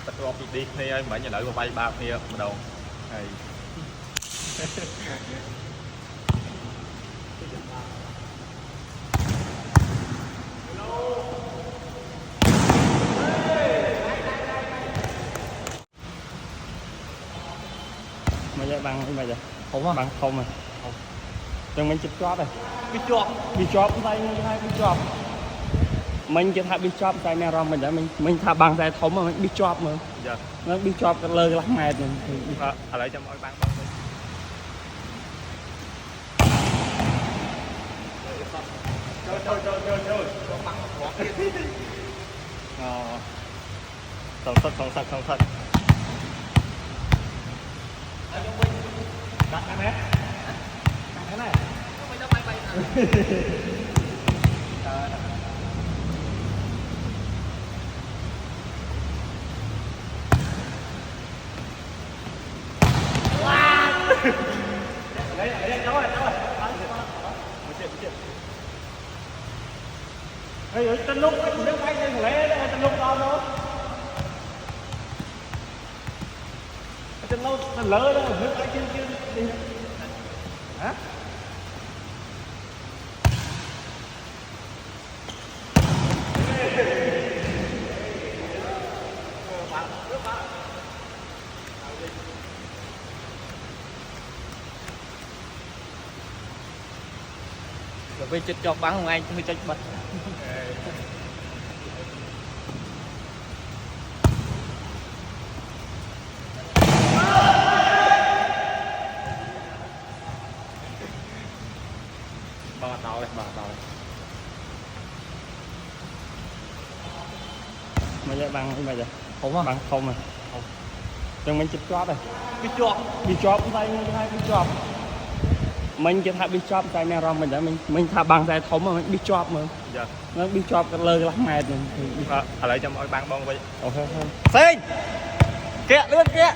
bắt đầu đi này mấy nhà lợi của bay ba kia bắt đầu này mà vậy bằng bây giờ không á bằng không à đừng mình chụp chóp này bị chóp tay hai bị chóp mình chỉ thay bị chóp tay mẹ rom mình để mình thay bằng tay thống mà mình bị chóp mà giờ nó bị chóp cái lơ lắc mệt mình ở lại cho mọi bạn chơi sòng sắt đặt cái này không phải bay Ê, trên lúc nước bay trên lẽ đó, trên lúc đâu nữa. Trên lâu trên lỡ đó, nước bay trên đi. Hả? Rồi bây giờ cho bắn không anh hơi cho bật ba tàu mà vậy bằng bây giờ không á bằng không à đừng mình chụp chóp này bị chóp tay hai bị chóp mình chỉ thay bị chóp tay mẹ rom mình để mình thay bằng tay thống mà mình bị chóp mà giờ nó bị chóp cái lơ lắc mệt mình ở lại cho mọi bạn bông vậy ok Sinh kìa lươn kìa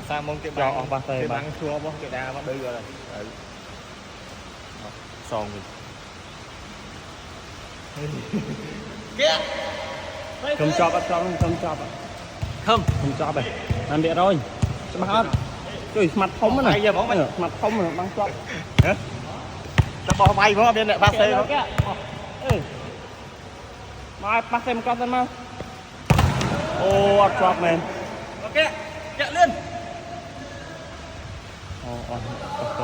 sao mong cái cho ba tay cái ba băng xua bó cái đa bắt đưa rồi son kìa không chóp á không chóp á không chóp này làm việc rồi bắt hết trời mặt thống á này mặt thống mà băng chóp nó bỏ bay không bên lại ba xe không mai ba xe một con thân mà ô chóp này ok kìa lươn ok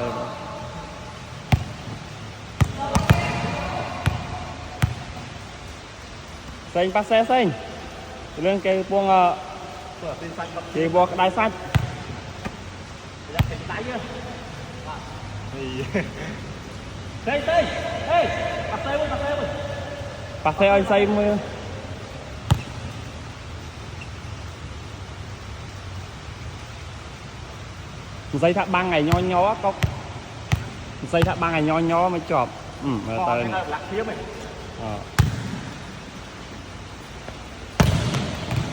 xanh ba xe xanh lên cây buông thì buông cái đai xanh xây xây ê ba xe ơi xây mưa dây thác ba ngày nho có dây thác ba ngày nho mới chọp tên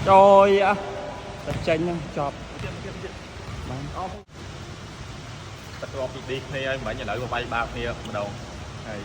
trời ạ chênh nha chọp bắt đầu đi này mấy nhà lợi của bay ba kia bắt đầu này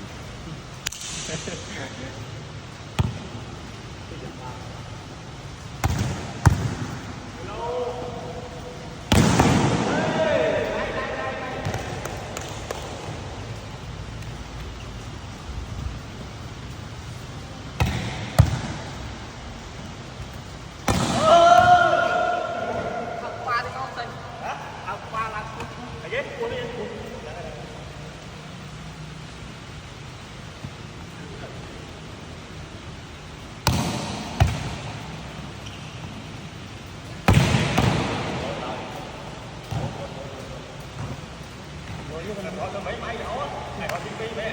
mấy máy nhỏ này họ TV mẹ